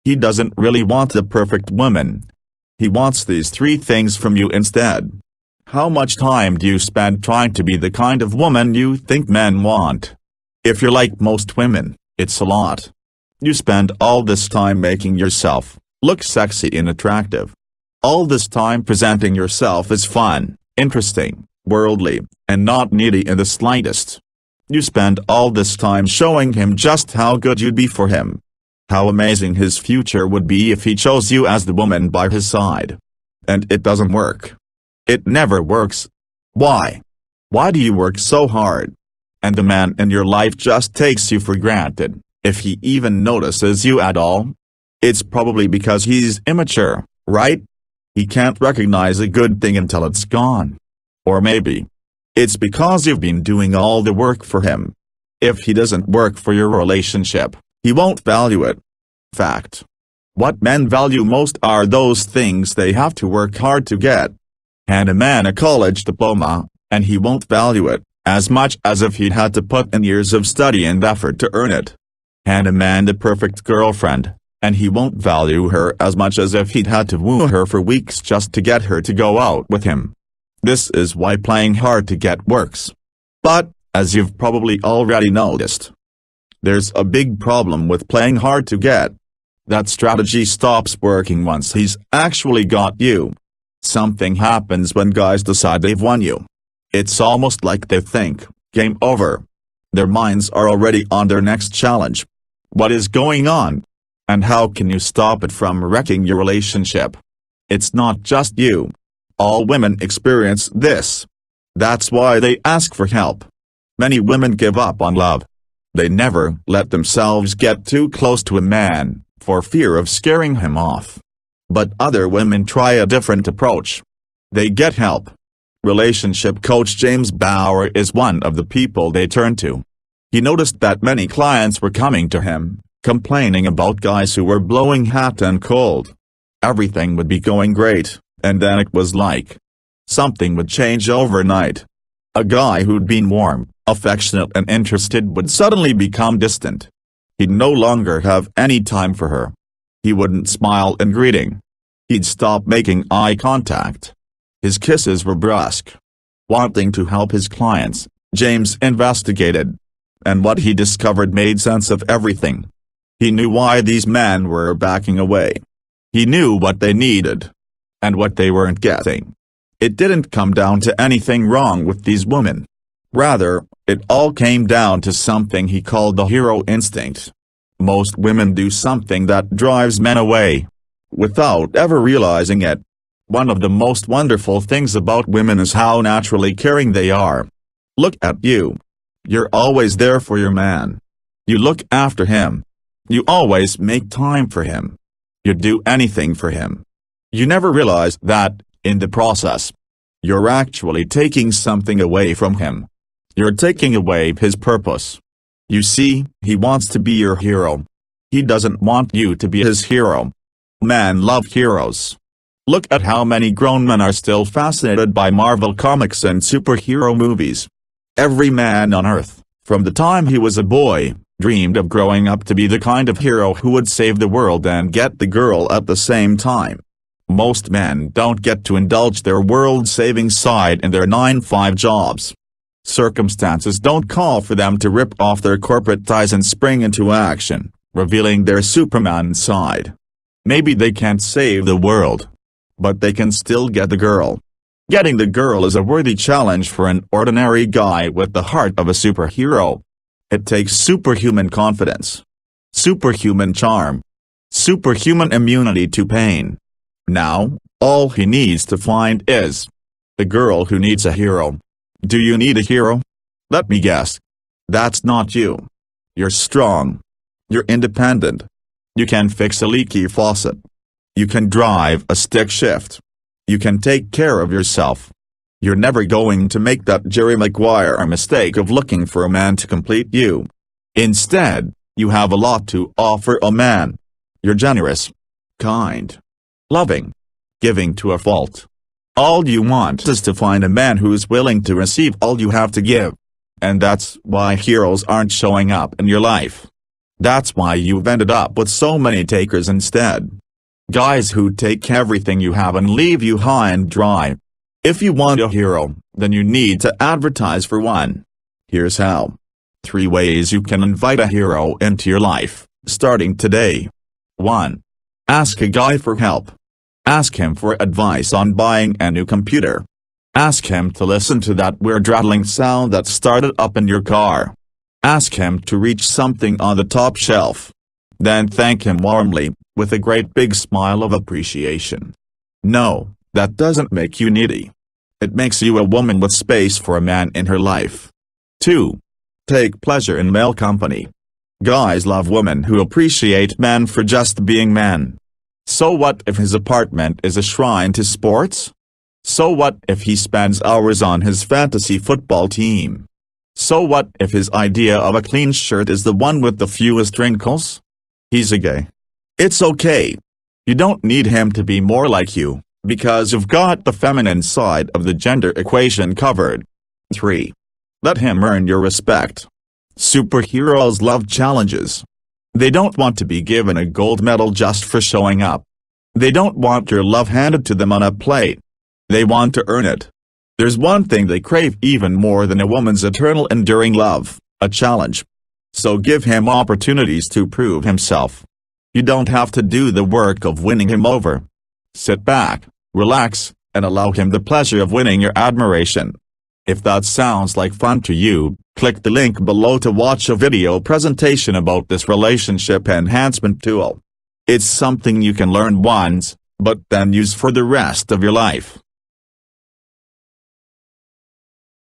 He doesn't really want the perfect woman. He wants these three things from you instead. How much time do you spend trying to be the kind of woman you think men want? If you're like most women, it's a lot. You spend all this time making yourself look sexy and attractive. All this time presenting yourself as fun, interesting, worldly, and not needy in the slightest. You spend all this time showing him just how good you'd be for him. How amazing his future would be if he chose you as the woman by his side. And it doesn't work. It never works. Why? Why do you work so hard? And the man in your life just takes you for granted, if he even notices you at all? It's probably because he's immature, right? He can't recognize a good thing until it's gone. Or maybe it's because you've been doing all the work for him. If he doesn't work for your relationship, he won't value it. Fact. What men value most are those things they have to work hard to get. Hand a man a college diploma, and he won't value it as much as if he'd had to put in years of study and effort to earn it. Hand a man the perfect girlfriend, and he won't value her as much as if he'd had to woo her for weeks just to get her to go out with him. This is why playing hard to get works. But, as you've probably already noticed, there's a big problem with playing hard to get. That strategy stops working once he's actually got you. Something happens when guys decide they've won you. It's almost like they think, game over. Their minds are already on their next challenge. What is going on? And how can you stop it from wrecking your relationship? It's not just you. All women experience this. That's why they ask for help. Many women give up on love. They never let themselves get too close to a man, for fear of scaring him off. But other women try a different approach. They get help. Relationship coach James Bauer is one of the people they turn to. He noticed that many clients were coming to him, complaining about guys who were blowing hot and cold. Everything would be going great, and then it was like something would change overnight. A guy who'd been warm, affectionate and interested would suddenly become distant. He'd no longer have any time for her. He wouldn't smile in greeting. He'd stop making eye contact. His kisses were brusque. Wanting to help his clients, James investigated. And what he discovered made sense of everything. He knew why these men were backing away. He knew what they needed. And what they weren't getting. It didn't come down to anything wrong with these women. Rather, it all came down to something he called the hero instinct. Most women do something that drives men away, without ever realizing it. One of the most wonderful things about women is how naturally caring they are. Look at you. You're always there for your man. You look after him. You always make time for him. You'd do anything for him. You never realize that, in the process, you're actually taking something away from him. You're taking away his purpose. You see, he wants to be your hero. He doesn't want you to be his hero. Men love heroes. Look at how many grown men are still fascinated by Marvel comics and superhero movies. Every man on Earth, from the time he was a boy, dreamed of growing up to be the kind of hero who would save the world and get the girl at the same time. Most men don't get to indulge their world-saving side in their 9-to-5 jobs. Circumstances don't call for them to rip off their corporate ties and spring into action, revealing their Superman side. Maybe they can't save the world, but they can still get the girl. Getting the girl is a worthy challenge for an ordinary guy with the heart of a superhero. It takes superhuman confidence, superhuman charm, superhuman immunity to pain. Now, all he needs to find is the girl who needs a hero. Do you need a hero? Let me guess. That's not you. You're strong. You're independent. You can fix a leaky faucet. You can drive a stick shift. You can take care of yourself. You're never going to make that Jerry Maguire mistake of looking for a man to complete you. Instead, you have a lot to offer a man. You're generous, kind, loving, giving to a fault. All you want is to find a man who's willing to receive all you have to give. And that's why heroes aren't showing up in your life. That's why you've ended up with so many takers instead. Guys who take everything you have and leave you high and dry. If you want a hero, then you need to advertise for one. Here's how. 3 ways you can invite a hero into your life, starting today. 1. Ask a guy for help. Ask him for advice on buying a new computer. Ask him to listen to that weird rattling sound that started up in your car. Ask him to reach something on the top shelf. Then thank him warmly, with a great big smile of appreciation. No, that doesn't make you needy. It makes you a woman with space for a man in her life. 2. Take pleasure in male company. Guys love women who appreciate men for just being men. So what if his apartment is a shrine to sports? So what if he spends hours on his fantasy football team? So what if his idea of a clean shirt is the one with the fewest wrinkles? He's a gay. It's okay. You don't need him to be more like you, because you've got the feminine side of the gender equation covered. 3. Let him earn your respect. Superheroes love challenges. They don't want to be given a gold medal just for showing up. They don't want your love handed to them on a plate. They want to earn it. There's one thing they crave even more than a woman's eternal enduring love, a challenge. So give him opportunities to prove himself. You don't have to do the work of winning him over. Sit back, relax, and allow him the pleasure of winning your admiration. If that sounds like fun to you, click the link below to watch a video presentation about this relationship enhancement tool. It's something you can learn once, but then use for the rest of your life.